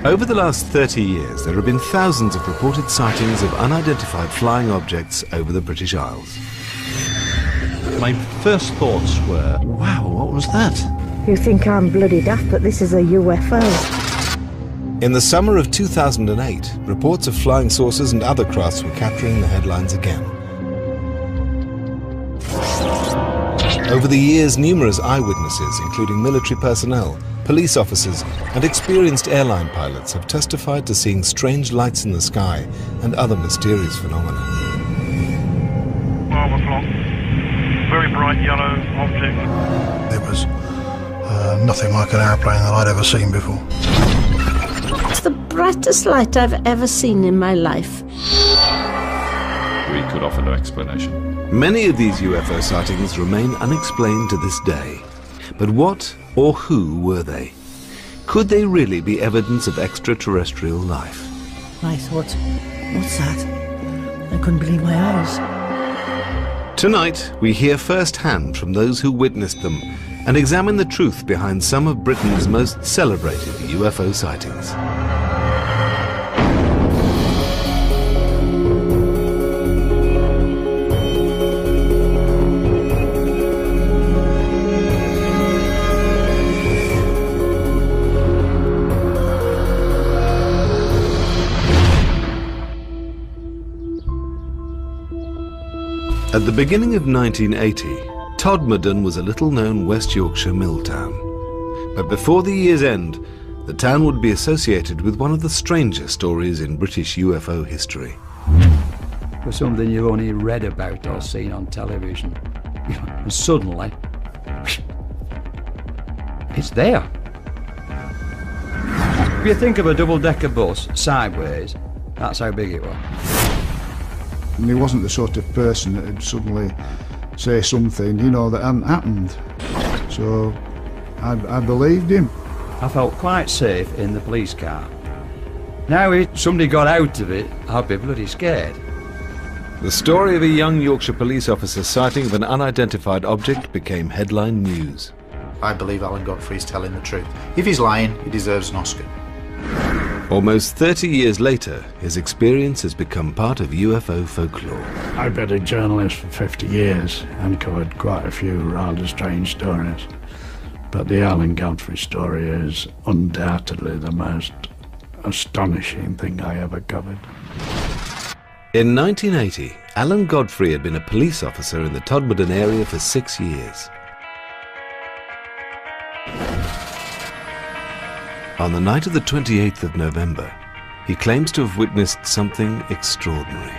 Over the last 30 years, there have been thousands of reported sightings of unidentified flying objects over the British Isles. My first thoughts were, wow, what was that? You think I'm bloody daft, but this is a UFO. In the summer of 2008, reports of flying saucers and other crafts were capturing the headlines again. Over the years, numerous eyewitnesses, including military personnel, police officers and experienced airline pilots, have testified to seeing strange lights in the sky and other mysterious phenomena. 12 o'clock, very bright yellow object. It was nothing like an airplane that I'd ever seen before. It's the brightest light I've ever seen in my life. We could offer no explanation. Many of these UFO sightings remain unexplained to this day. But what or who were they? Could they really be evidence of extraterrestrial life? I thought, what's that? I couldn't believe my eyes. Tonight, we hear firsthand from those who witnessed them and examine the truth behind some of Britain's most celebrated UFO sightings. At the beginning of 1980, Todmorden was a little-known West Yorkshire mill town. But before the year's end, the town would be associated with one of the strangest stories in British UFO history. For something you've only read about or seen on television, and suddenly, it's there. If you think of a double-decker bus sideways, that's how big it was. And he wasn't the sort of person that would suddenly say something, you know, that hadn't happened. So I believed him. I felt quite safe in the police car. Now if somebody got out of it, I'd be bloody scared. The story of a young Yorkshire police officer's sighting of an unidentified object became headline news. I believe Alan Godfrey is telling the truth. If he's lying, he deserves an Oscar. Almost 30 years later, his experience has become part of UFO folklore. I've been a journalist for 50 years and covered quite a few rather strange stories. But the Alan Godfrey story is undoubtedly the most astonishing thing I ever covered. In 1980, Alan Godfrey had been a police officer in the Todmorden area for 6 years. On the night of the 28th of November, he claims to have witnessed something extraordinary.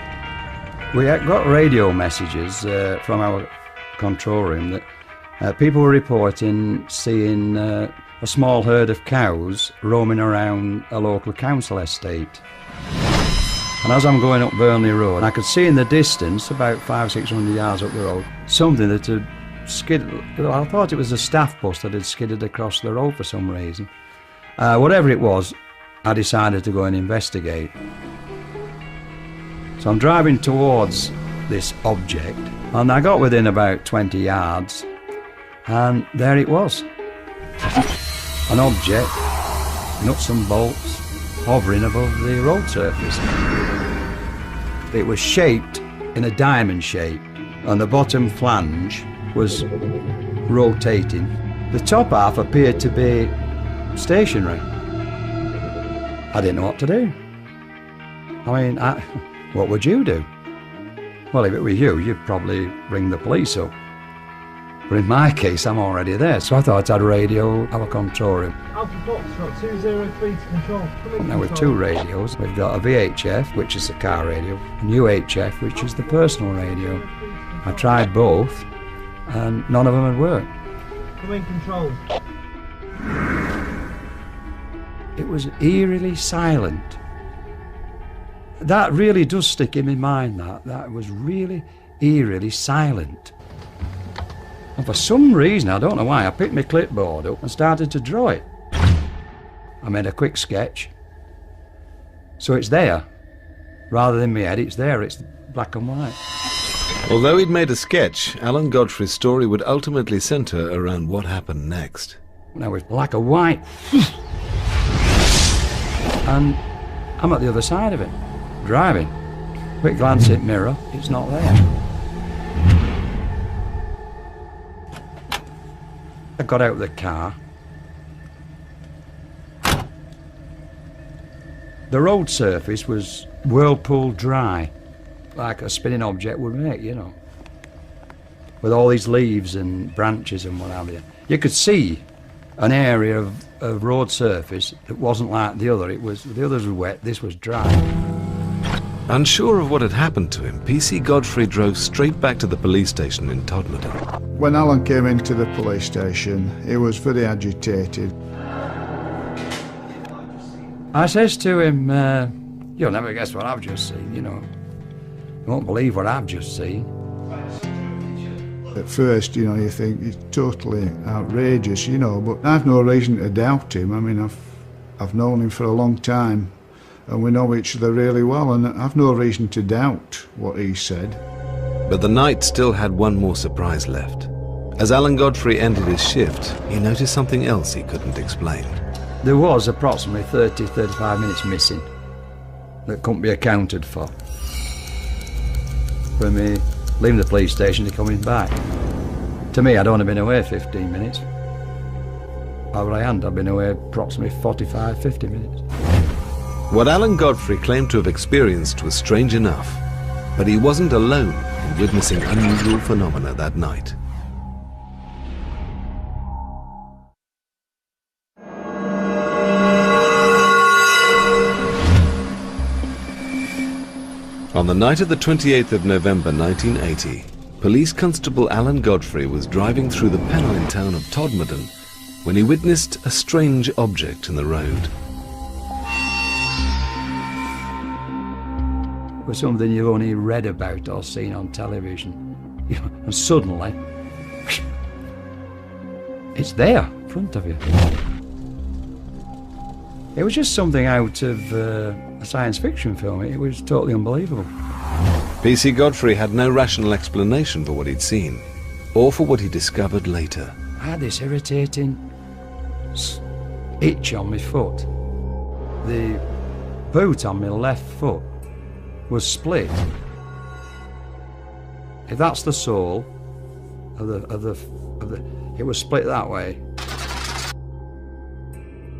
We got radio messages from our control room that people were reporting seeing a small herd of cows roaming around a local council estate. And as I'm going up Burnley Road, I could see in the distance, about 500-600 yards up the road, something that had skidded. I thought it was a staff bus that had skidded across the road for some reason. Whatever it was, I decided to go and investigate. So I'm driving towards this object, and I got within about 20 yards, and there it was. An object, nuts and bolts, hovering above the road surface. It was shaped in a diamond shape, and the bottom flange was rotating. The top half appeared to be stationary. I didn't know what to do. I mean, what would you do? Well, if it were you, you'd probably ring the police up. But in my case, I'm already there, so I thought I'd radio our control room. Alpha Foxtrot 203 to control. Now with two radios, we've got a VHF, which is the car radio, and UHF, which is the personal radio. I tried both, and none of them had worked. Come in, control. It was eerily silent. That really does stick in my mind, that was really eerily silent. And for some reason, I don't know why, I picked my clipboard up and started to draw it. I made a quick sketch. So it's there. Rather than my head, it's there, it's black and white. Although he'd made a sketch, Alan Godfrey's story would ultimately centre around what happened next. Now with black and white. And I'm at the other side of it, driving. Quick glance at mirror, it's not there. I got out of the car. The road surface was whirlpool dry, like a spinning object would make, you know, with all these leaves and branches and what have you. You could see an area of road surface that wasn't like the other. The others were wet, this was dry. Unsure of what had happened to him, PC Godfrey drove straight back to the police station in Todmorden. When Alan came into the police station, he was very agitated. I says to him, you'll never guess what I've just seen, you know. You won't believe what I've just seen. At first, you know, you think it's totally outrageous, you know, but I've no reason to doubt him. I mean, I've known him for a long time, and we know each other really well, and I've no reason to doubt what he said. But the night still had one more surprise left. As Alan Godfrey ended his shift, he noticed something else he couldn't explain. There was approximately 30-35 minutes missing that couldn't be accounted for. From me leaving the police station to coming back. To me, I'd only been away 15 minutes. Over I hadn't, I'd been away approximately 45-50 minutes. What Alan Godfrey claimed to have experienced was strange enough, but he wasn't alone in witnessing unusual phenomena that night. On the night of the 28th of November 1980, Police Constable Alan Godfrey was driving through the Pennine town of Todmorden when he witnessed a strange object in the road. It was something you've only read about or seen on television. And suddenly, it's there, in front of you. It was just something out of a science fiction film. It was totally unbelievable. PC Godfrey had no rational explanation for what he'd seen, or for what he discovered later. I had this irritating itch on my foot. The boot on my left foot was split. If that's the sole of the it was split that way.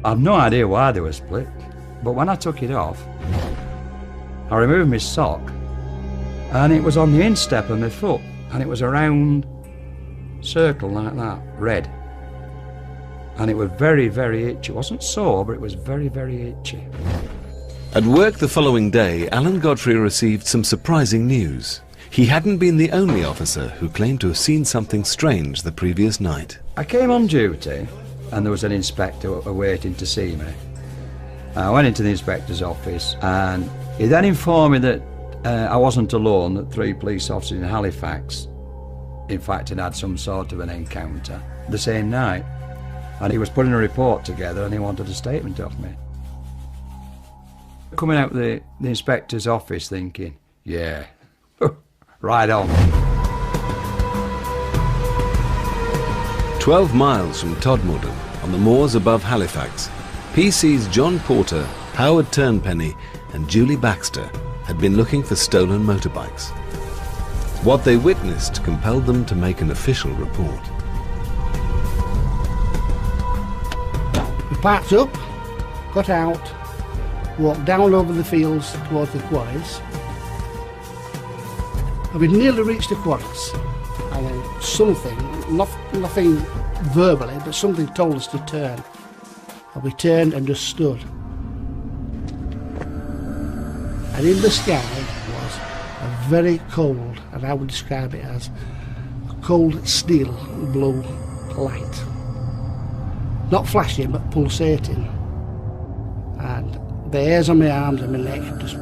I've no idea why they were split, but when I took it off, I removed my sock, and it was on the instep of my foot, and it was a round circle like that, red. And it was very, very itchy. It wasn't sore, but it was very, very itchy. At work the following day, Alan Godfrey received some surprising news. He hadn't been the only officer who claimed to have seen something strange the previous night. I came on duty, and there was an inspector waiting to see me. I went into the inspector's office, and he then informed me that I wasn't alone, that 3 police officers in Halifax, in fact, had had some sort of an encounter the same night. And he was putting a report together, and he wanted a statement off me. Coming out the inspector's office thinking, yeah, right on. 12 miles from Todmorden, on the moors above Halifax, PC's John Porter, Howard Turnpenny and Julie Baxter had been looking for stolen motorbikes. What they witnessed compelled them to make an official report. We parked up, got out, walked down over the fields towards the quarries, and we nearly reached the quarries. And then something, nothing verbally, but something told us to turn. And we turned and just stood. And in the sky was a very cold, and I would describe it as a cold steel blue light. Not flashing, but pulsating. And the hairs on my arms and my neck just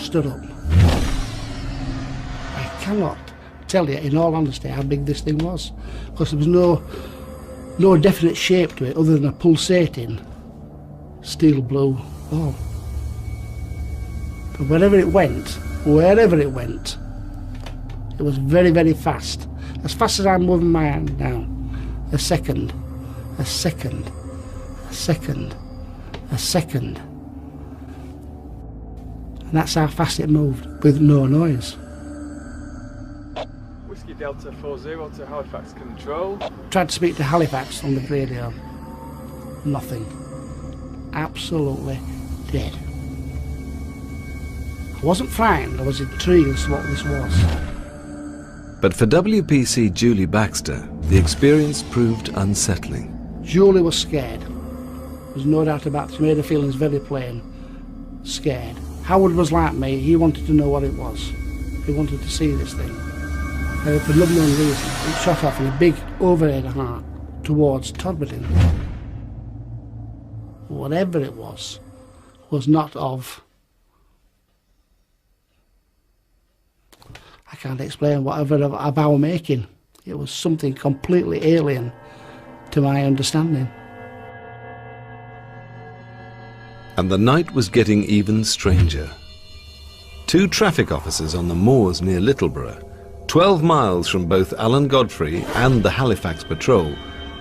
stood up. I cannot tell you, in all honesty, how big this thing was, because there was no definite shape to it other than a pulsating steel blue ball. But wherever it went, it was very, very fast. As fast as I'm moving my hand now. A second, a second, a second, a second, And that's how fast it moved, with no noise. Whiskey Delta 40 to Halifax Control. Tried to speak to Halifax on the radio. Nothing. Absolutely dead. I wasn't frightened, I was intrigued as to what this was. But for WPC Julie Baxter, the experience proved unsettling. Julie was scared. There's no doubt about it. She made her feelings very plain. Scared. Howard was like me. He wanted to know what it was. He wanted to see this thing. And for no known reason, it shot off in a big overhead arc towards Todmorden. Whatever it was not of... I can't explain whatever of our making. It was something completely alien to my understanding. And the night was getting even stranger. 2 traffic officers on the moors near Littleborough, 12 miles from both Alan Godfrey and the Halifax patrol,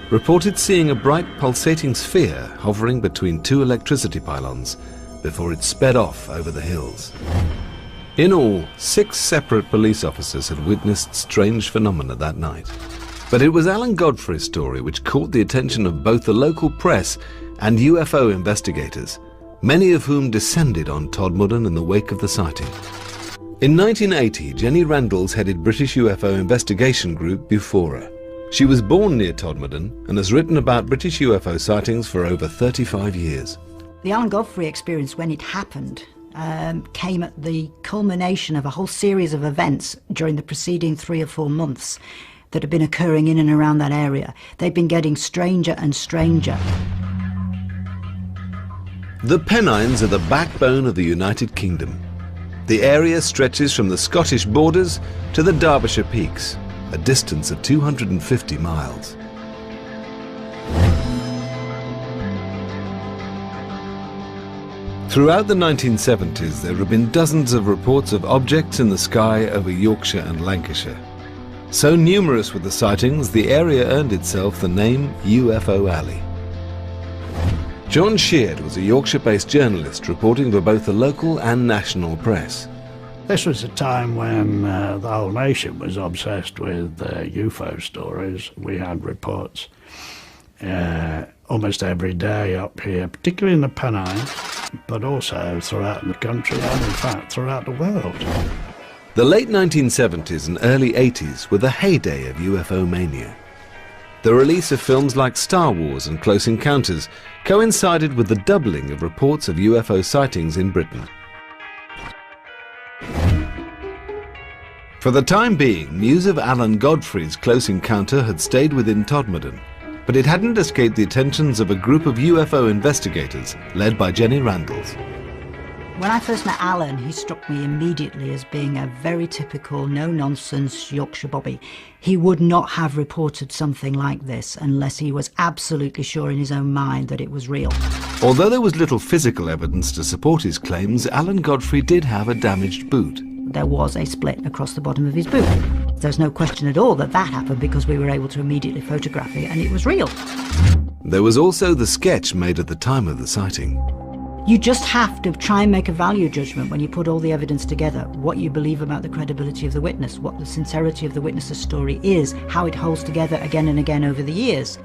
reported seeing a bright pulsating sphere hovering between 2 electricity pylons before it sped off over the hills. In all, 6 separate police officers had witnessed strange phenomena that night. But it was Alan Godfrey's story which caught the attention of both the local press and UFO investigators, many of whom descended on Todmorden in the wake of the sighting. In 1980, Jenny Randalls headed British UFO investigation group Bufora. She was born near Todmorden and has written about British UFO sightings for over 35 years. The Alan Godfrey experience, when it happened, came at the culmination of a whole series of events during the preceding 3 or 4 months that had been occurring in and around that area. They'd been getting stranger and stranger. The Pennines are the backbone of the United Kingdom. The area stretches from the Scottish borders to the Derbyshire Peaks, a distance of 250 miles. Throughout the 1970s, there have been dozens of reports of objects in the sky over Yorkshire and Lancashire. So numerous were the sightings, the area earned itself the name UFO Alley. John Sheard was a Yorkshire-based journalist reporting for both the local and national press. This was a time when the whole nation was obsessed with UFO stories. We had reports almost every day up here, particularly in the Pennines, but also throughout the country and in fact throughout the world. The late 1970s and early 80s were the heyday of UFO mania. The release of films like Star Wars and Close Encounters coincided with the doubling of reports of UFO sightings in Britain. For the time being, news of Alan Godfrey's close encounter had stayed within Todmorden, but it hadn't escaped the attentions of a group of UFO investigators led by Jenny Randalls. When I first met Alan, he struck me immediately as being a very typical, no-nonsense Yorkshire bobby. He would not have reported something like this unless he was absolutely sure in his own mind that it was real. Although there was little physical evidence to support his claims, Alan Godfrey did have a damaged boot. There was a split across the bottom of his boot. There's no question at all that that happened because we were able to immediately photograph it and it was real. There was also the sketch made at the time of the sighting. You just have to try and make a value judgment when you put all the evidence together, what you believe about the credibility of the witness, what the sincerity of the witness's story is, how it holds together again and again over the years.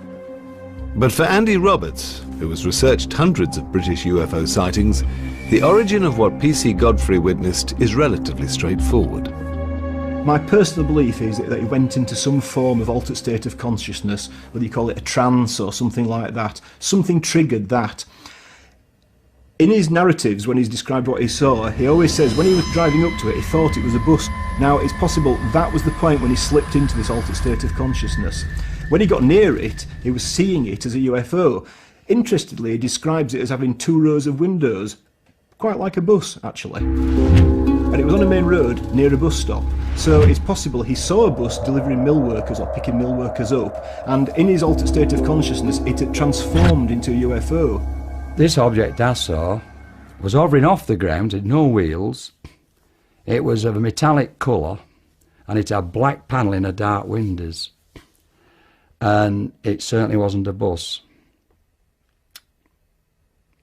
But for Andy Roberts, who has researched hundreds of British UFO sightings, the origin of what PC Godfrey witnessed is relatively straightforward. My personal belief is that he went into some form of altered state of consciousness, whether you call it a trance or something like that. Something triggered that. In his narratives, when he's described what he saw, he always says when he was driving up to it, he thought it was a bus. Now, it's possible that was the point when he slipped into this altered state of consciousness. When he got near it, he was seeing it as a UFO. Interestingly, he describes it as having 2 rows of windows, quite like a bus, actually. And it was on a main road near a bus stop. So it's possible he saw a bus delivering mill workers or picking mill workers up, and in his altered state of consciousness, it had transformed into a UFO. This object I saw was hovering off the ground, it had no wheels. It was of a metallic colour and it had black panelling and dark windows. And it certainly wasn't a bus.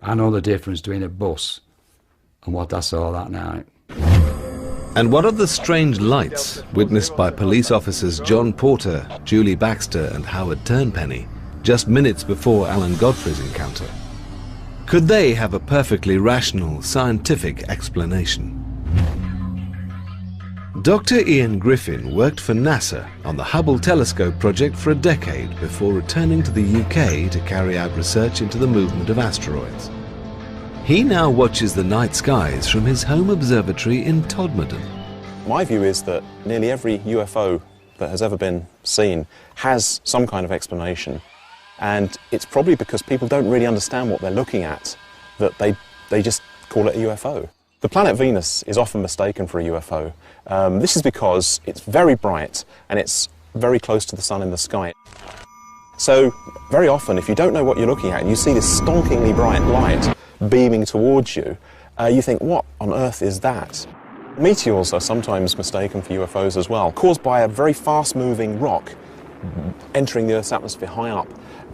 I know the difference between a bus And what I saw that night. And what of the strange lights witnessed by police officers John Porter, Julie Baxter and Howard Turnpenny just minutes before Alan Godfrey's encounter? Could they have a perfectly rational, scientific explanation? Dr. Ian Griffin worked for NASA on the Hubble telescope project for a decade before returning to the UK to carry out research into the movement of asteroids. He now watches the night skies from his home observatory in Todmorden. My view is that nearly every UFO that has ever been seen has some kind of explanation, and it's probably because people don't really understand what they're looking at that they just call it a UFO. The planet Venus is often mistaken for a UFO. This is because it's very bright and it's very close to the sun in the sky. So very often, if you don't know what you're looking at and you see this stonkingly bright light beaming towards you, you think, what on earth is that? Meteors are sometimes mistaken for UFOs as well, caused by a very fast-moving rock entering the Earth's atmosphere high up.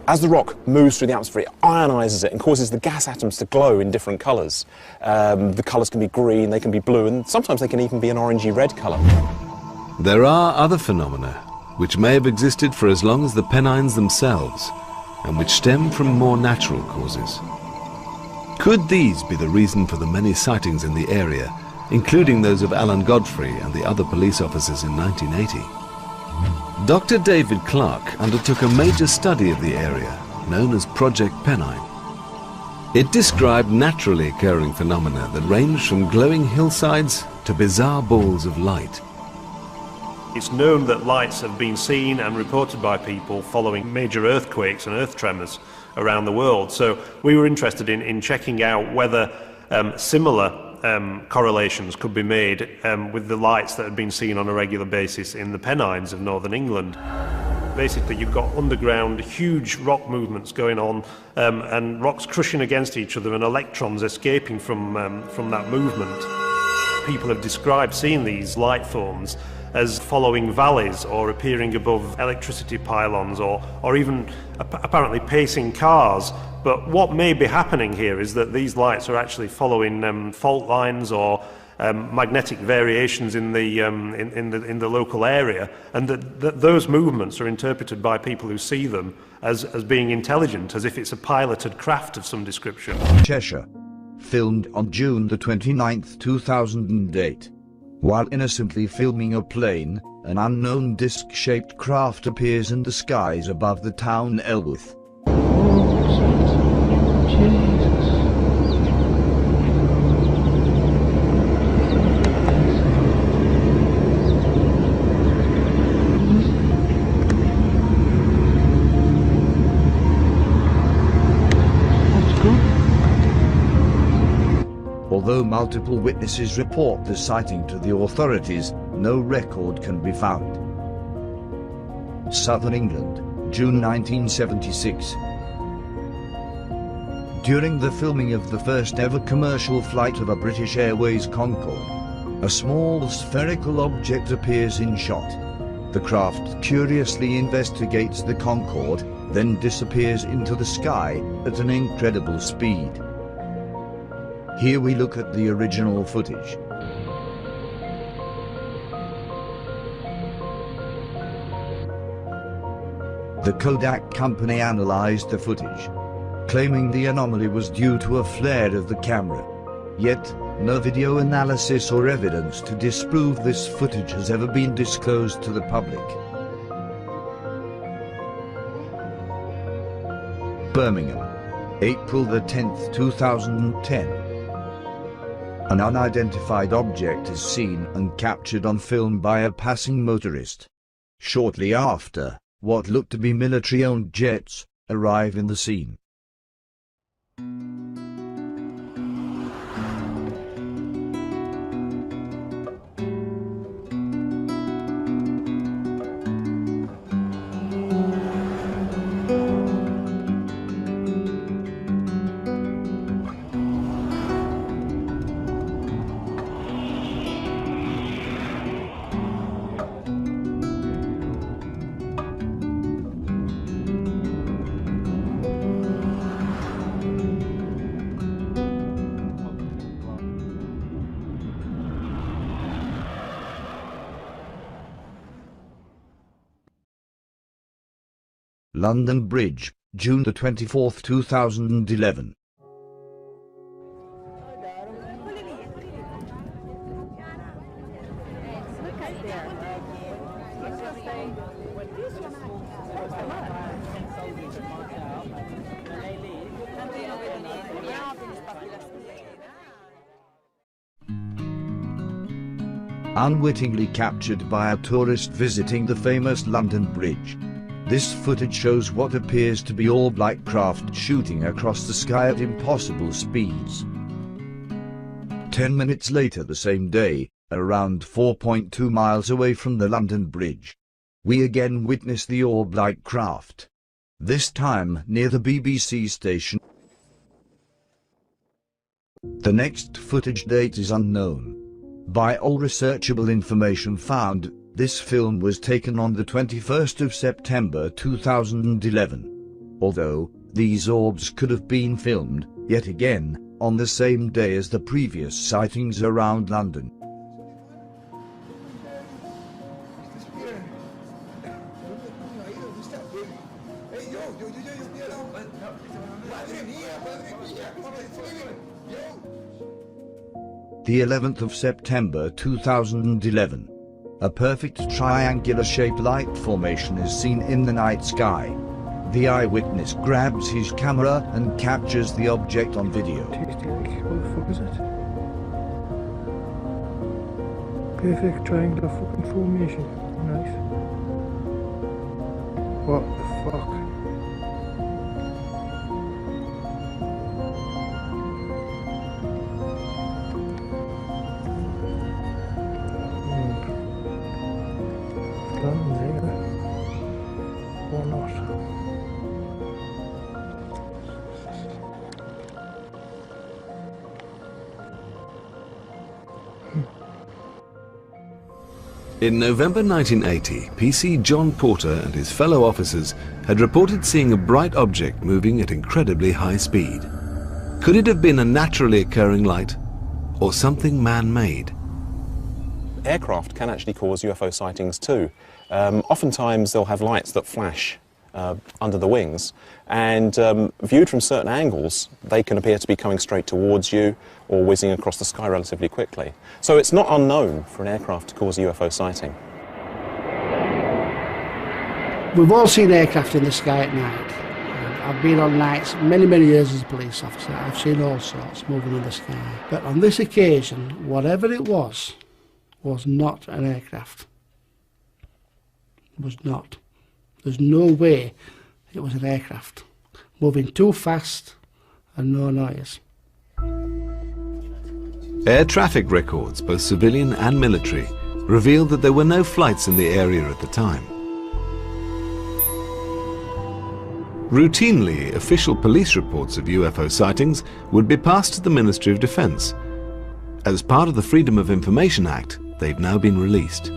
As the rock moves through the atmosphere, it ionizes it and causes the gas atoms to glow in different colours. The colours can be green, they can be blue, and sometimes they can even be an orangey red colour. There are other phenomena which may have existed for as long as the Pennines themselves, and which stem from more natural causes. Could these be the reason for the many sightings in the area, including those of Alan Godfrey and the other police officers in 1980? Dr. David Clark undertook a major study of the area, known as Project Pennine. It described naturally occurring phenomena that ranged from glowing hillsides to bizarre balls of light. It's known that lights have been seen and reported by people following major earthquakes and earth tremors around the world. So we were interested in checking out whether similar correlations could be made with the lights that had been seen on a regular basis in the Pennines of northern England. Basically, you've got underground huge rock movements going on and rocks crushing against each other and electrons escaping from that movement. People have described seeing these light forms as following valleys or appearing above electricity pylons or even apparently pacing cars. But what may be happening here is that these lights are actually following fault lines or magnetic variations in the local area, and that those movements are interpreted by people who see them as being intelligent, as if it's a piloted craft of some description. Cheshire, filmed on June the 29th, 2008. While innocently filming a plane, an unknown disc-shaped craft appears in the skies above the town Elworth. Although multiple witnesses report the sighting to the authorities, no record can be found. Southern England, June 1976. During the filming of the first ever commercial flight of a British Airways Concorde, a small spherical object appears in shot. The craft curiously investigates the Concorde, then disappears into the sky at an incredible speed. Here we look at the original footage. The Kodak company analyzed the footage, claiming the anomaly was due to a flare of the camera. Yet, no video analysis or evidence to disprove this footage has ever been disclosed to the public. Birmingham, April the 10th, 2010. An unidentified object is seen and captured on film by a passing motorist. Shortly after, what looked to be military-owned jets arrive in the scene. London Bridge, June the 24th, 2011. Unwittingly captured by a tourist visiting the famous London Bridge. This footage shows what appears to be orb-like craft shooting across the sky at impossible speeds. 10 minutes later the same day, around 4.2 miles away from the London Bridge, we again witness the orb-like craft. This time near the BBC station. The next footage date is unknown. By all researchable information found, this film was taken on the 21st of September 2011. Although, these orbs could have been filmed, yet again, on the same day as the previous sightings around London. The 11th of September 2011. A perfect triangular-shaped light formation is seen in the night sky. The eyewitness grabs his camera and captures the object on video. What the fuck is it? Perfect triangular fucking formation. Nice. What the fuck? Or not. In November 1980, PC John Porter and his fellow officers had reported seeing a bright object moving at incredibly high speed. Could it have been a naturally occurring light, or something man-made? Aircraft can actually cause UFO sightings too. Oftentimes they'll have lights that flash under the wings, and viewed from certain angles they can appear to be coming straight towards you or whizzing across the sky relatively quickly. So it's not unknown for an aircraft to cause a UFO sighting. We've all seen aircraft in the sky at night. I've been on nights many years as a police officer. I've seen all sorts moving in the sky. But on this occasion, whatever it was not an aircraft. It was not. There's no way it was an aircraft. Moving too fast and no noise. Air traffic records, both civilian and military, revealed that there were no flights in the area at the time. Routinely, official police reports of UFO sightings would be passed to the Ministry of Defence. As part of the Freedom of Information Act, they've now been released.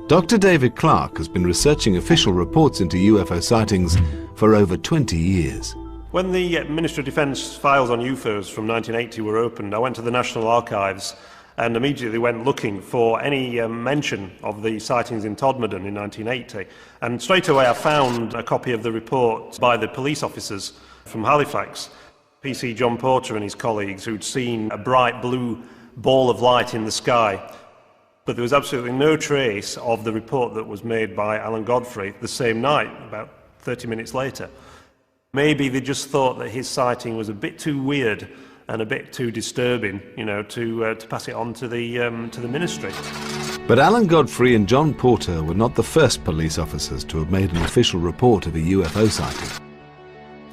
Dr. David Clark has been researching official reports into UFO sightings for over 20 years. When the Ministry of Defence files on UFOs from 1980 were opened, I went to the National Archives and immediately went looking for any mention of the sightings in Todmorden in 1980. And straight away I found a copy of the report by the police officers from Halifax, PC John Porter and his colleagues, who'd seen a bright blue ball of light in the sky. But there was absolutely no trace of the report that was made by Alan Godfrey the same night, about 30 minutes later. Maybe they just thought that his sighting was a bit too weird and a bit too disturbing, you know, to pass it on to the ministry. But Alan Godfrey and John Porter were not the first police officers to have made an official report of a UFO sighting.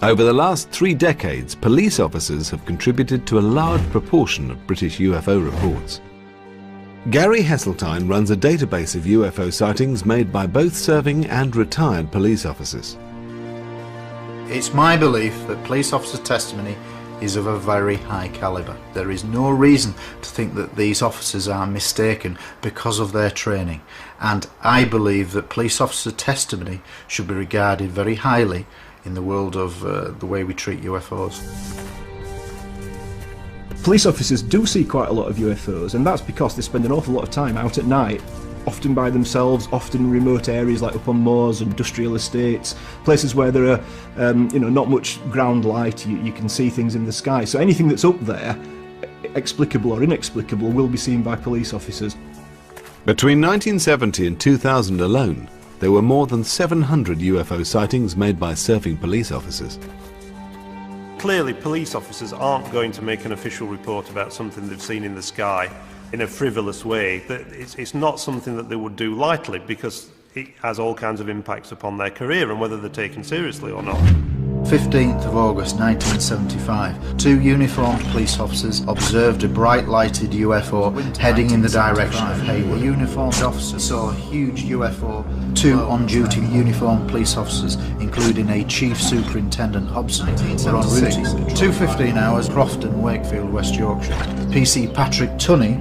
Over the last 3 decades, police officers have contributed to a large proportion of British UFO reports. Gary Heseltine runs a database of UFO sightings made by both serving and retired police officers. It's my belief that police officer testimony is of a very high calibre. There is no reason to think that these officers are mistaken because of their training, and I believe that police officer testimony should be regarded very highly in the world of the way we treat UFOs. Police officers do see quite a lot of UFOs, and that's because they spend an awful lot of time out at night often by themselves, often in remote areas like up on moors, industrial estates, places where there are not much ground light. You can see things in the sky. So anything that's up there, explicable or inexplicable, will be seen by police officers. Between 1970 and 2000 alone, there were more than 700 UFO sightings made by surfing police officers. Clearly, police officers aren't going to make an official report about something they've seen in the sky in a frivolous way. It's not something that they would do lightly, because it has all kinds of impacts upon their career and whether they're taken seriously or not. 15th of August 1975, 2 uniformed police officers observed a bright lighted UFO heading in the direction of Hayward. The uniformed officers saw a huge UFO. 2 on-duty uniformed police officers, including a Chief Superintendent Hobson, were en route. 2:15 hours, Crofton, Wakefield, West Yorkshire. PC Patrick Tunney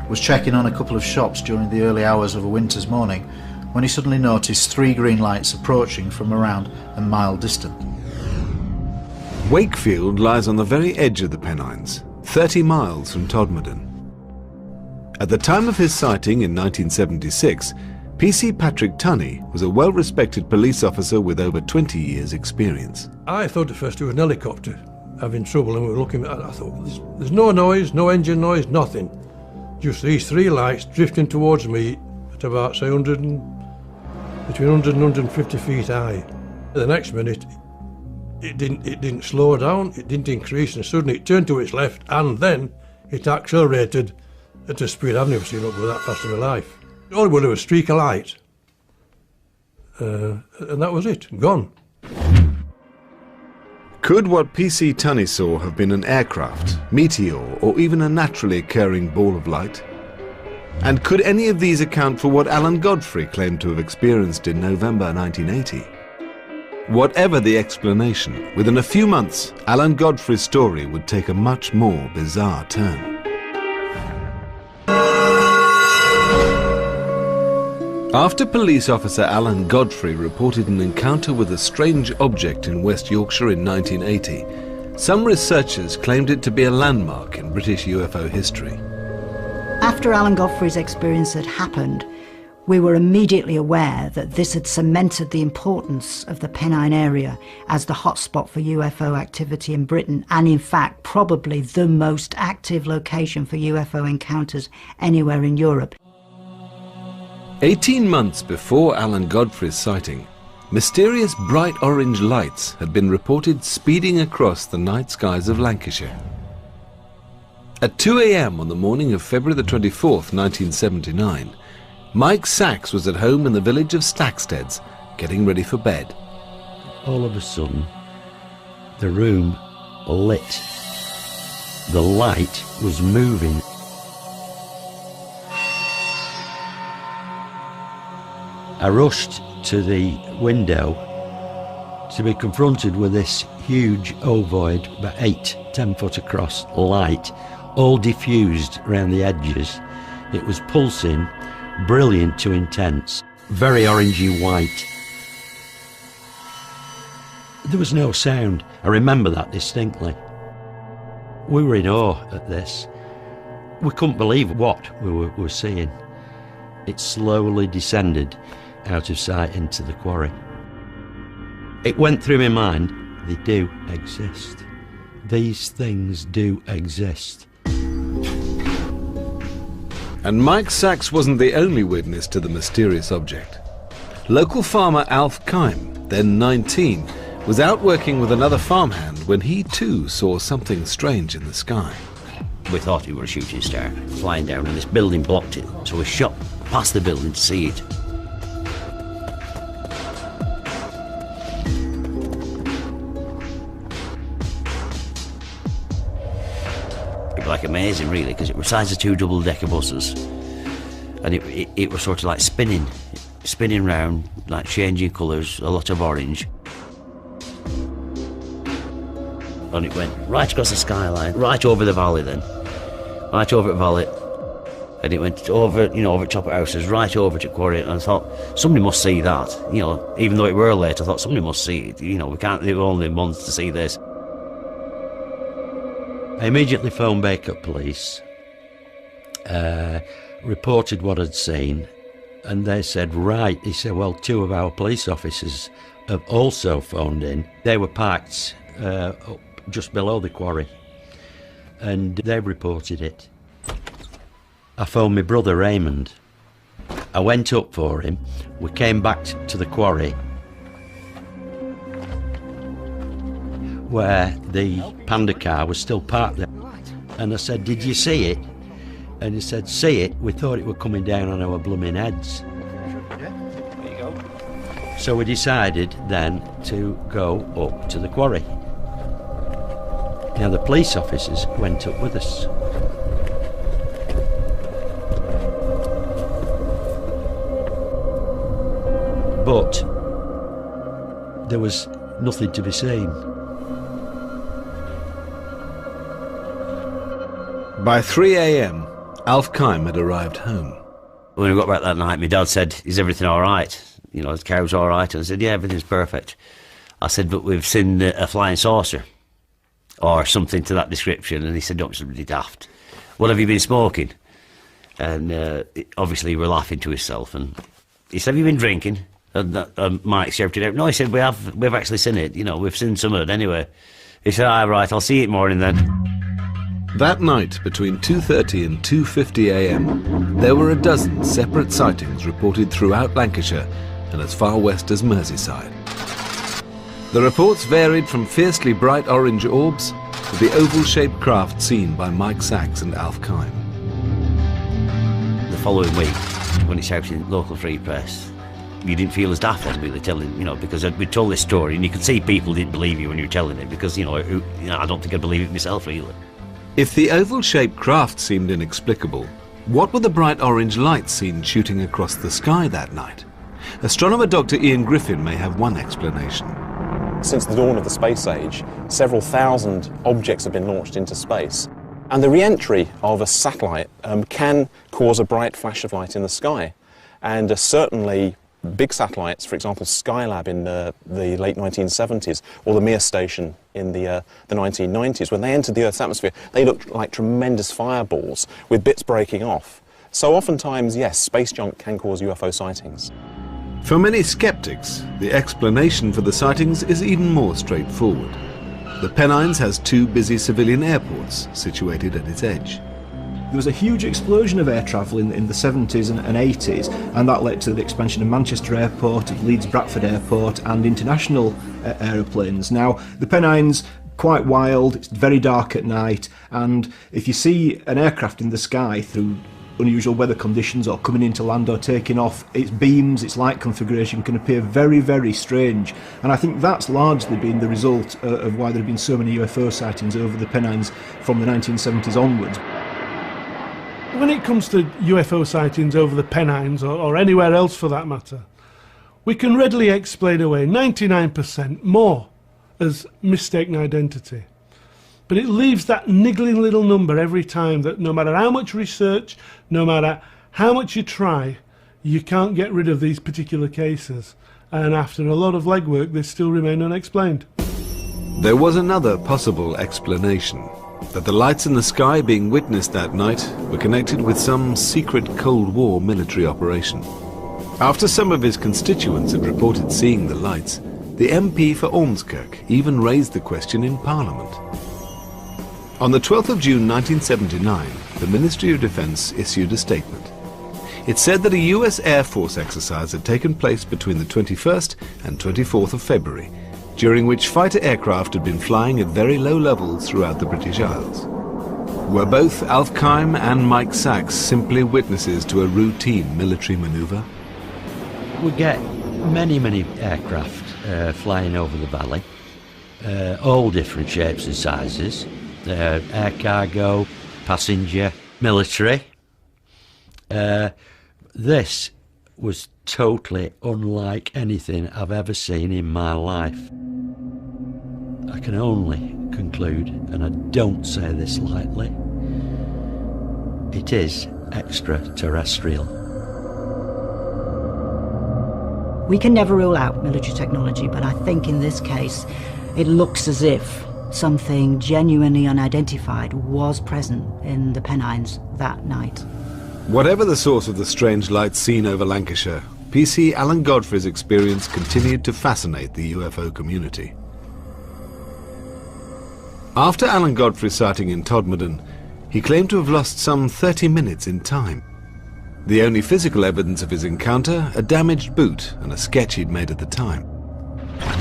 was checking on a couple of shops during the early hours of a winter's morning when he suddenly noticed 3 green lights approaching from around a mile distant. Wakefield lies on the very edge of the Pennines, 30 miles from Todmorden. At the time of his sighting in 1976, PC Patrick Tunney was a well-respected police officer with over 20 years' experience. I thought at first it was an helicopter having trouble, and we were looking at it. I thought, there's no noise, no engine noise, nothing. Just these 3 lights drifting towards me at about, say, between 100 and 150 feet high. The next minute, it didn't slow down, it didn't increase, and suddenly it turned to its left, and then it accelerated at a speed I've never seen it go that fast in my life. All it was a streak of light, and that was it, gone. Could what PC Tunney saw have been an aircraft, meteor, or even a naturally occurring ball of light? And could any of these account for what Alan Godfrey claimed to have experienced in November 1980? Whatever the explanation, within a few months, Alan Godfrey's story would take a much more bizarre turn. After police officer Alan Godfrey reported an encounter with a strange object in West Yorkshire in 1980, some researchers claimed it to be a landmark in British UFO history. After Alan Godfrey's experience had happened, we were immediately aware that this had cemented the importance of the Pennine area as the hotspot for UFO activity in Britain, and in fact probably the most active location for UFO encounters anywhere in Europe. 18 months before Alan Godfrey's sighting, mysterious bright orange lights had been reported speeding across the night skies of Lancashire. At 2 a.m. on the morning of February the 24th, 1979, Mike Sachs was at home in the village of Stacksteads, getting ready for bed. All of a sudden, the room lit. The light was moving. I rushed to the window to be confronted with this huge ovoid, about 8-10 foot across, light, all diffused around the edges. It was pulsing, brilliant to intense, very orangey white. There was no sound. I remember that distinctly. We were in awe at this. We couldn't believe what we were seeing. It slowly descended out of sight into the quarry. It went through my mind, they do exist. These things do exist. And Mike Sachs wasn't the only witness to the mysterious object. Local farmer Alf Kime, then 19, was out working with another farmhand when he too saw something strange in the sky. We thought it was a shooting star flying down, and this building blocked it, so we shot past the building to see it. Like amazing, really, because it was the size of 2 double-decker buses, and it was sort of like spinning round, like changing colours, a lot of orange, and it went right across the skyline, right over the valley, and it went over, over top of houses, right over to quarry, and I thought somebody must see that, even though it were late, I thought somebody must see it, we can't live only months to see this. I immediately phoned Bacup Police, reported what I'd seen, And they said, right. He said, well, 2 of our police officers have also phoned in. They were parked up just below the quarry, and they reported it. I phoned my brother Raymond. I went up for him. We came back to the quarry where the Panda car was still parked there. And I said, did you see it? And he said, see it? We thought it were coming down on our blooming heads. There you go. So we decided then to go up to the quarry. Now the police officers went up with us. But there was nothing to be seen. By 3 a.m, Alf Kime had arrived home. When we got back that night, my dad said, is everything all right? You know, the cow's all right? And I said, yeah, everything's perfect. I said, but we've seen a flying saucer or something to that description. And he said, don't be somebody daft. What have you been smoking? And obviously he was laughing to himself. And he said, have you been drinking? And Mike shouted out, no, he said, we've actually seen it. You know, we've seen some of it anyway. He said, all right, I'll see you in the morning then. That night, between 2:30 and 2:50 a.m, there were a dozen separate sightings reported throughout Lancashire and as far west as Merseyside. The reports varied from fiercely bright orange orbs to the oval-shaped craft seen by Mike Sachs and Alf Kime. The following week, when it's out in local free press, you didn't feel as daft as we were telling, you know, because we told this story and you could see people didn't believe you when you were telling it because, you know, I don't think I'd believe it myself really. If the oval-shaped craft seemed inexplicable, what were the bright orange lights seen shooting across the sky that night? Astronomer Dr. Ian Griffin may have one explanation. Since the dawn of the space age, several thousand objects have been launched into space. And the re-entry of a satellite can cause a bright flash of light in the sky. And certainly big satellites, for example Skylab in the late 1970s, or the Mir station in the 1990s, when they entered the Earth's atmosphere, they looked like tremendous fireballs with bits breaking off. So oftentimes, yes, space junk can cause UFO sightings. For many skeptics, the explanation for the sightings is even more straightforward. The Pennines has 2 busy civilian airports situated at its edge. There was a huge explosion of air travel in the 70s and 80s, and that led to the expansion of Manchester Airport, of Leeds Bradford Airport and international aeroplanes. Now, the Pennines, quite wild, it's very dark at night, and if you see an aircraft in the sky through unusual weather conditions or coming into land or taking off, its beams, its light configuration can appear very, very strange. And I think that's largely been the result of why there have been so many UFO sightings over the Pennines from the 1970s onwards. When it comes to UFO sightings over the Pennines, or anywhere else for that matter, we can readily explain away 99% more as mistaken identity. But it leaves that niggling little number every time that no matter how much research, no matter how much you try, you can't get rid of these particular cases. And after a lot of legwork, they still remain unexplained. There was another possible explanation, that the lights in the sky being witnessed that night were connected with some secret Cold War military operation. After some of his constituents had reported seeing the lights, the MP for Ormskirk even raised the question in Parliament. On the 12th of June 1979, the Ministry of Defence issued a statement. It said that a US Air Force exercise had taken place between the 21st and 24th of February, during which fighter aircraft had been flying at very low levels throughout the British Isles. Were both Alf Kime and Mike Sachs simply witnesses to a routine military manoeuvre? We get many aircraft flying over the valley, all different shapes and sizes, air cargo, passenger, military. This was totally unlike anything I've ever seen in my life. I can only conclude, and I don't say this lightly, it is extraterrestrial. We can never rule out military technology, but I think in this case it looks as if something genuinely unidentified was present in the Pennines that night. Whatever the source of the strange lights seen over Lancashire, PC Alan Godfrey's experience continued to fascinate the UFO community. After Alan Godfrey's sighting in Todmorden, he claimed to have lost some 30 minutes in time. The only physical evidence of his encounter, a damaged boot and a sketch he'd made at the time.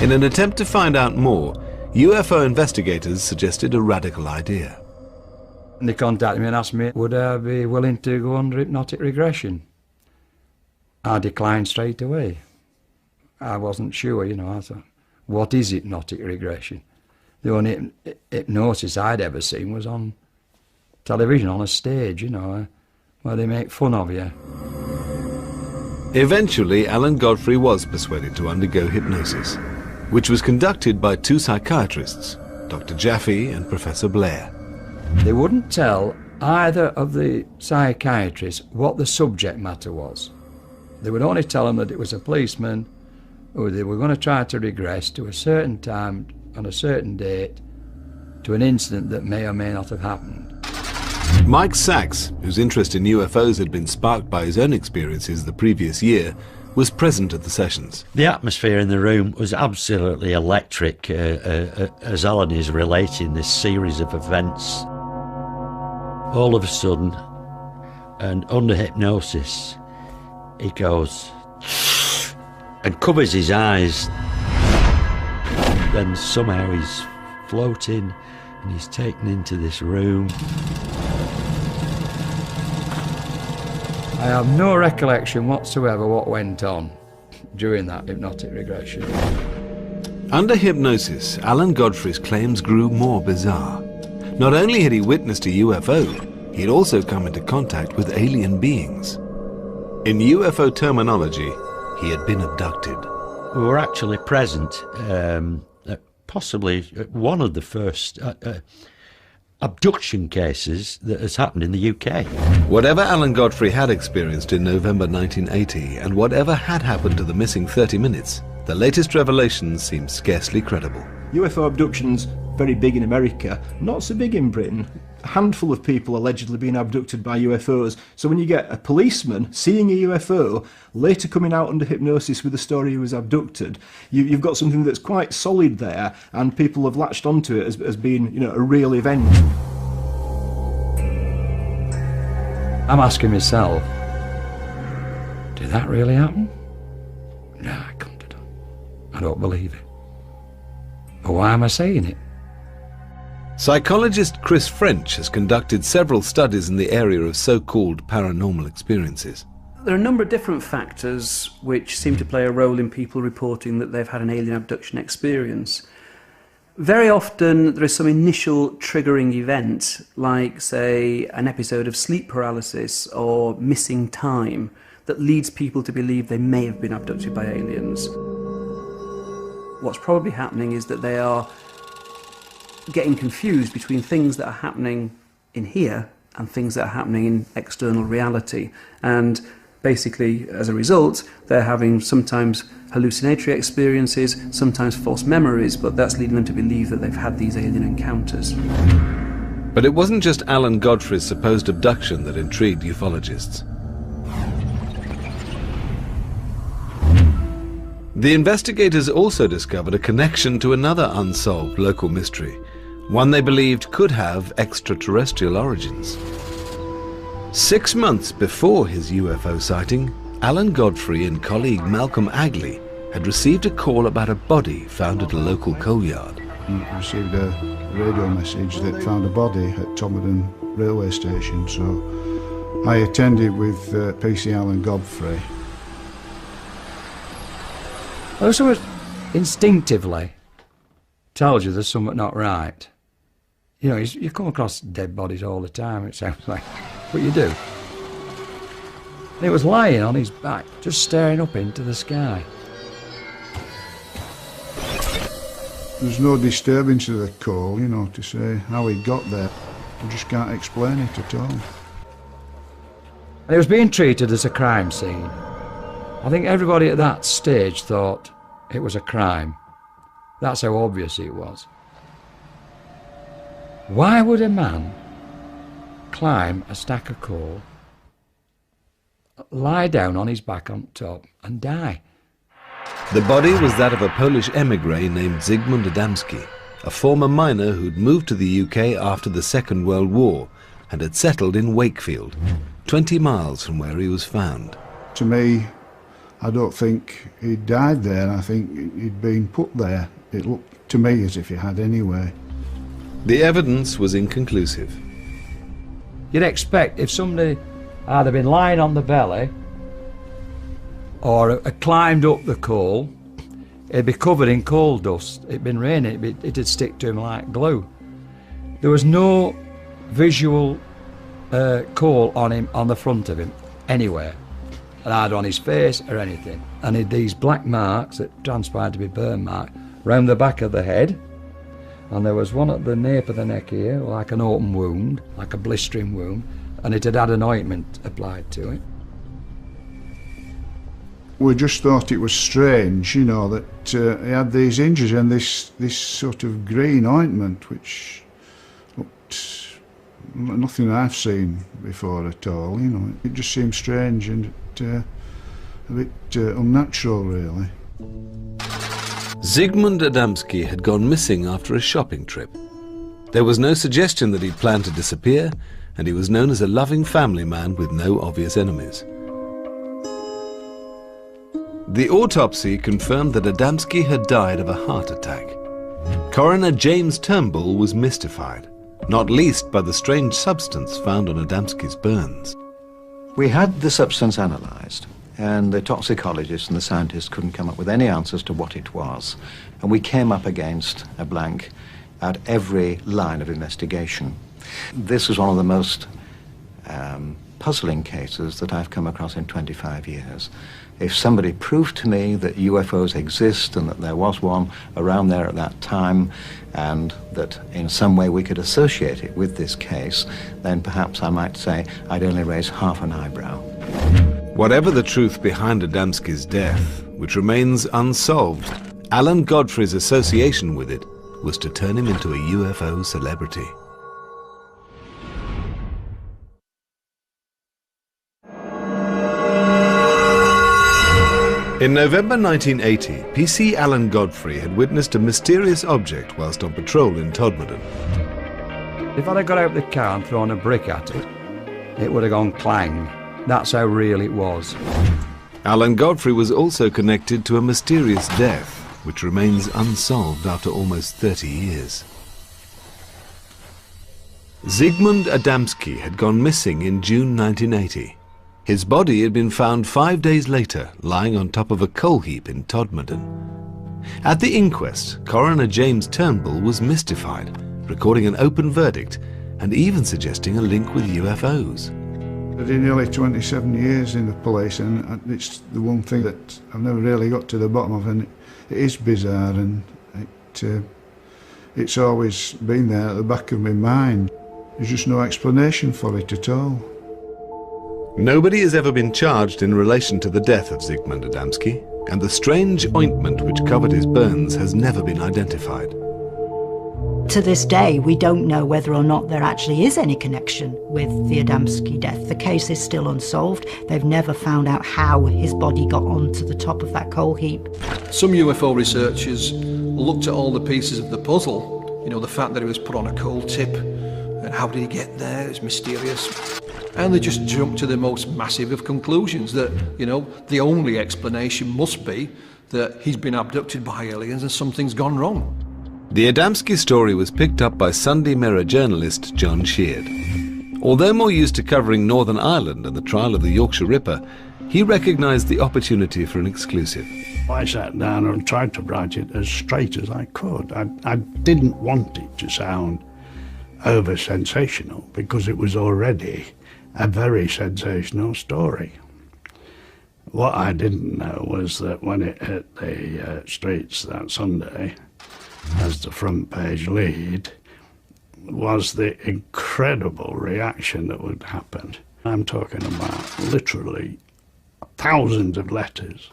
In an attempt to find out more, UFO investigators suggested a radical idea. They contacted me and asked me, would I be willing to go under hypnotic regression? I declined straight away. I wasn't sure, you know. I thought, what is hypnotic regression? The only hypnosis I'd ever seen was on television, on a stage, you know, where they make fun of you. Eventually, Alan Godfrey was persuaded to undergo hypnosis, which was conducted by two psychiatrists, Dr. Jaffe and Professor Blair. They wouldn't tell either of the psychiatrists what the subject matter was. They would only tell them that it was a policeman who they were going to try to regress to a certain time on a certain date to an incident that may or may not have happened. Mike Sachs, whose interest in UFOs had been sparked by his own experiences the previous year, was present at the sessions. The atmosphere in the room was absolutely electric as Alan is relating this series of events. All of a sudden, and under hypnosis, he goes and covers his eyes. Then somehow he's floating and he's taken into this room. I have no recollection whatsoever what went on during that hypnotic regression. Under hypnosis, Alan Godfrey's claims grew more bizarre. Not only had he witnessed a UFO, he'd also come into contact with alien beings. In UFO terminology, he had been abducted. We were actually present at possibly one of the first abduction cases that has happened in the UK. Whatever Alan Godfrey had experienced in November 1980, and whatever had happened to the missing 30 minutes, the latest revelations seem scarcely credible. UFO abductions, very big in America, not so big in Britain. A handful of people allegedly being abducted by UFOs. So when you get a policeman seeing a UFO, later coming out under hypnosis with a story he was abducted, you've got something that's quite solid there, and people have latched onto it as being, you know, a real event. I'm asking myself, did that really happen? No, I couldn't have done. I don't believe it. But why am I saying it? Psychologist Chris French has conducted several studies in the area of so-called paranormal experiences. There are a number of different factors which seem to play a role in people reporting that they've had an alien abduction experience. Very often there is some initial triggering event, like, say, an episode of sleep paralysis or missing time, that leads people to believe they may have been abducted by aliens. What's probably happening is that they are getting confused between things that are happening in here and things that are happening in external reality. And basically, as a result, they're having sometimes hallucinatory experiences, sometimes false memories, but that's leading them to believe that they've had these alien encounters. But it wasn't just Alan Godfrey's supposed abduction that intrigued ufologists. The investigators also discovered a connection to another unsolved local mystery, one they believed could have extraterrestrial origins. 6 months before his UFO sighting, Alan Godfrey and colleague Malcolm Agley had received a call about a body found at a local coal yard. We received a radio message that found a body at Todmorden railway station, so I attended with PC Alan Godfrey. Also, instinctively tells you there's something not right. You know, you come across dead bodies all the time, it sounds like, but you do. And it was lying on his back, just staring up into the sky. There's no disturbance of the call, you know, to say how he got there. I just can't explain it at all. And it was being treated as a crime scene. I think everybody at that stage thought it was a crime. That's how obvious it was. Why would a man climb a stack of coal lie down on his back on top and die. The body was that of a Polish emigre named Zygmunt Adamski, a former miner who'd moved to the UK after the Second World War and had settled in Wakefield, 20 miles from where he was found. To me, I don't think he'd died there. I think he'd been put there. It looked to me as if he had anyway. The evidence was inconclusive. You'd expect if somebody had been lying on the belly or climbed up the coal, it'd be covered in coal dust. It'd been raining, it'd stick to him like glue. There was no visual coal on him, on the front of him, anywhere. Either on his face or anything. And he had these black marks that transpired to be burn marks round the back of the head. And there was one at the nape of the neck here, like an open wound, like a blistering wound, and it had had an ointment applied to it. We just thought it was strange, you know, that he had these injuries and this sort of green ointment, which looked nothing I've seen before at all, you know. It just seemed strange and a bit unnatural, really. Zygmunt Adamski had gone missing after a shopping trip. There was no suggestion that he'd planned to disappear, and he was known as a loving family man with no obvious enemies. The autopsy confirmed that Adamski had died of a heart attack. Coroner James Turnbull was mystified, not least by the strange substance found on Adamski's burns. We had the substance analysed, and the toxicologists and the scientists couldn't come up with any answers to what it was. And we came up against a blank at every line of investigation. This was one of the most puzzling cases that I've come across in 25 years. If somebody proved to me that UFOs exist and that there was one around there at that time, and that in some way we could associate it with this case, then perhaps I might say I'd only raise half an eyebrow. Whatever the truth behind Adamski's death, which remains unsolved, Alan Godfrey's association with it was to turn him into a UFO celebrity. In November 1980, PC Alan Godfrey had witnessed a mysterious object whilst on patrol in Todmorden. If I'd have got out the car and thrown a brick at it, it would have gone clang. That's how real it was. Alan Godfrey was also connected to a mysterious death, which remains unsolved after almost 30 years. Zygmunt Adamski had gone missing in June 1980. His body had been found 5 days later, lying on top of a coal heap in Todmorden. At the inquest, Coroner James Turnbull was mystified, recording an open verdict and even suggesting a link with UFOs. I did nearly 27 years in the police, and it's the one thing that I've never really got to the bottom of, and it is bizarre, and it's always been there at the back of my mind. There's just no explanation for it at all. Nobody has ever been charged in relation to the death of Zygmunt Adamski, and the strange ointment which covered his burns has never been identified. To this day, we don't know whether or not there actually is any connection with the Adamski death. The case is still unsolved. They've never found out how his body got onto the top of that coal heap. Some UFO researchers looked at all the pieces of the puzzle. You know, the fact that he was put on a coal tip, and how did he get there? It's mysterious. And they just jumped to the most massive of conclusions that, you know, the only explanation must be that he's been abducted by aliens and something's gone wrong. The Adamski story was picked up by Sunday Mirror journalist John Sheard. Although more used to covering Northern Ireland and the trial of the Yorkshire Ripper, he recognised the opportunity for an exclusive. I sat down and tried to write it as straight as I could. I didn't want it to sound over-sensational, because it was already a very sensational story. What I didn't know was that when it hit the streets that Sunday, as the front page lead, was the incredible reaction that would happen. I'm talking about literally thousands of letters,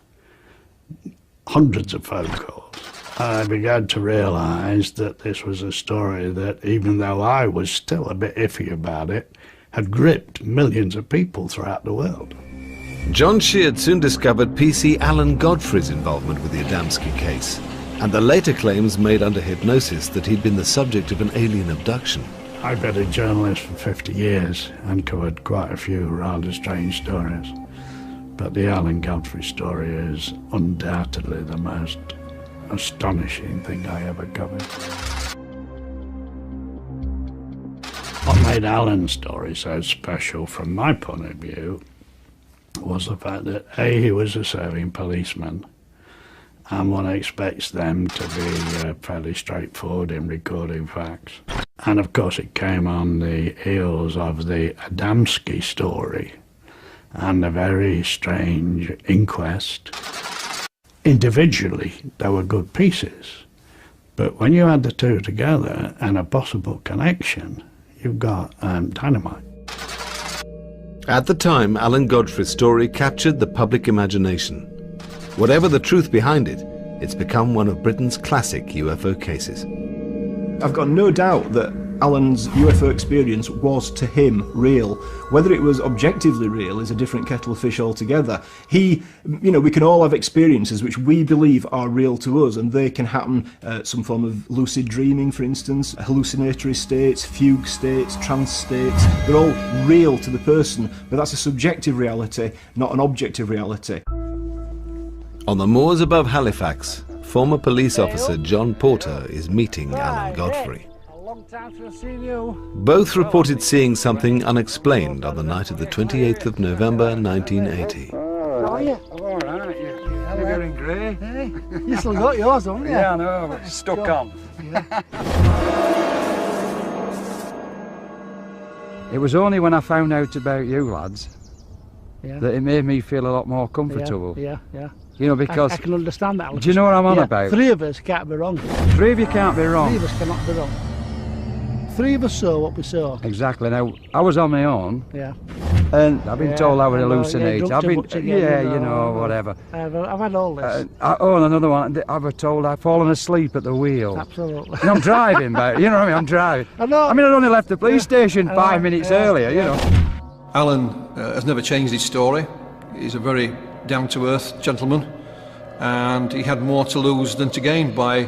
hundreds of phone calls. I began to realise that this was a story that, even though I was still a bit iffy about it, had gripped millions of people throughout the world. John Sheard soon discovered PC Alan Godfrey's involvement with the Adamski case, and the later claims made under hypnosis that he'd been the subject of an alien abduction. I've been a journalist for 50 years and covered quite a few rather strange stories. But the Alan Godfrey story is undoubtedly the most astonishing thing I ever covered. What made Alan's story so special from my point of view was the fact that A, he was a serving policeman, and one expects them to be fairly straightforward in recording facts. And of course it came on the heels of the Adamski story and a very strange inquest. Individually, they were good pieces, but when you add the two together and a possible connection, you've got dynamite. At the time, Alan Godfrey's story captured the public imagination. Whatever the truth behind it, it's become one of Britain's classic UFO cases. I've got no doubt that Alan's UFO experience was to him real. Whether it was objectively real is a different kettle of fish altogether. We can all have experiences which we believe are real to us, and they can happen some form of lucid dreaming, for instance, hallucinatory states, fugue states, trance states. They're all real to the person, but that's a subjective reality, not an objective reality. On the moors above Halifax, former police officer John Porter is meeting Alan Godfrey. Both reported seeing something unexplained on the night of the 28th of November 1980. Are you? I'm all right, you're getting grey. Hey, you still got yours, haven't you? Yeah, I know, but it's stuck on. Yeah. It was only when I found out about you lads Yeah. that it made me feel a lot more comfortable. Yeah. You know, because... I can understand that. Do you know what I'm on about? Three of us can't be wrong. Three of you can't be wrong. Three of us cannot be wrong. Three of us saw what we saw. Exactly. Now, I was on my own. Yeah. And I've been told I would hallucinate. I've been, whatever. I've had all this. And another one, I was told I'd fallen asleep at the wheel. Absolutely. And I'm driving, mate. You know what I mean? I'm driving. I know. I mean, I'd only left the police station 5 minutes earlier, you know. Alan has never changed his story. He's a very down-to-earth gentleman, and he had more to lose than to gain by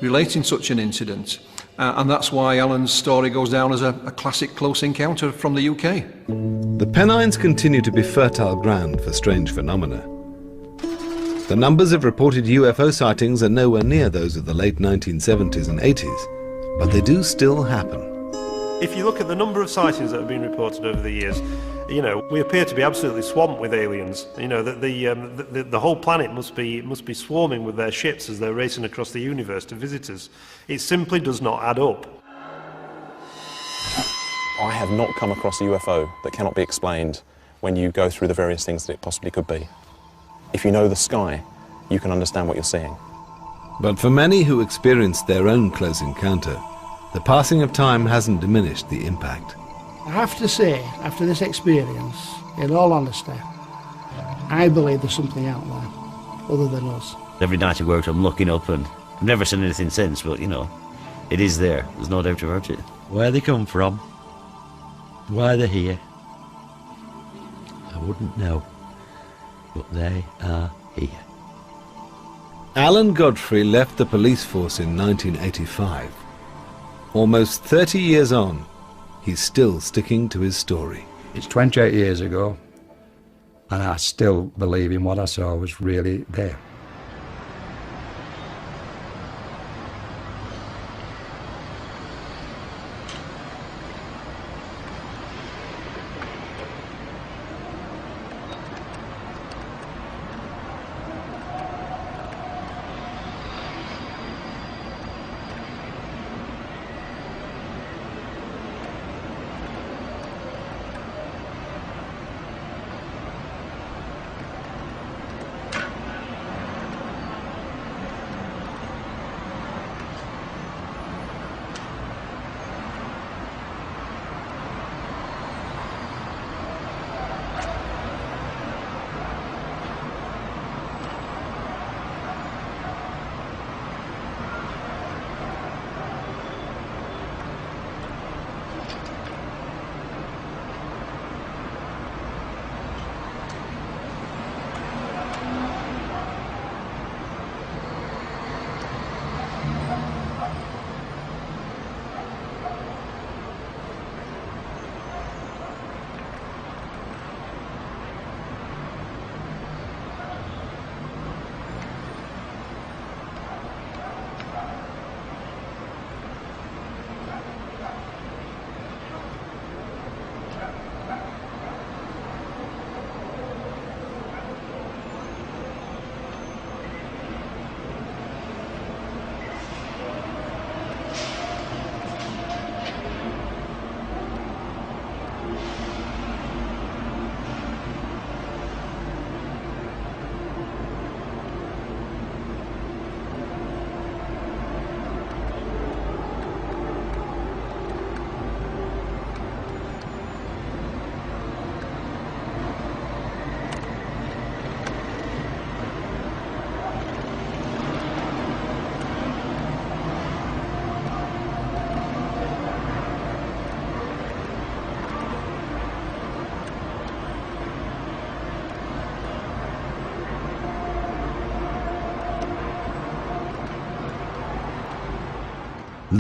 relating such an incident. And that's why Alan's story goes down as a classic close encounter from the UK. The Pennines continue to be fertile ground for strange phenomena. The numbers of reported UFO sightings are nowhere near those of the late 1970s and 80s, but they do still happen. If you look at the number of sightings that have been reported over the years, you know, we appear to be absolutely swamped with aliens. You know, that the whole planet must be swarming with their ships as they're racing across the universe to visit us. It simply does not add up. I have not come across a UFO that cannot be explained when you go through the various things that it possibly could be. If you know the sky, you can understand what you're seeing. But for many who experienced their own close encounter, the passing of time hasn't diminished the impact. I have to say, after this experience, in all honesty, I believe there's something out there other than us. Every night I work, I'm looking up, and I've never seen anything since, but, you know, it is there. There's no doubt about it. Where they come from, why they're here, I wouldn't know, but they are here. Alan Godfrey left the police force in 1985. Almost 30 years on, he's still sticking to his story. It's 28 years ago, and I still believe in what I saw was really there.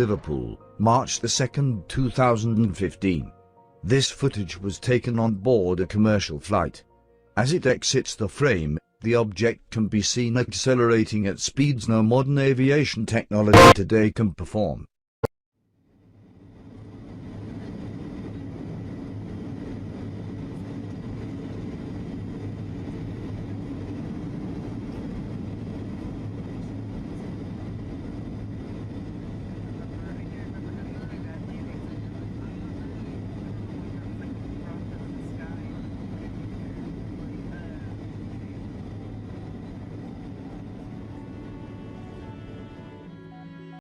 Liverpool, March 2, 2015. This footage was taken on board a commercial flight. As it exits the frame, the object can be seen accelerating at speeds no modern aviation technology today can perform.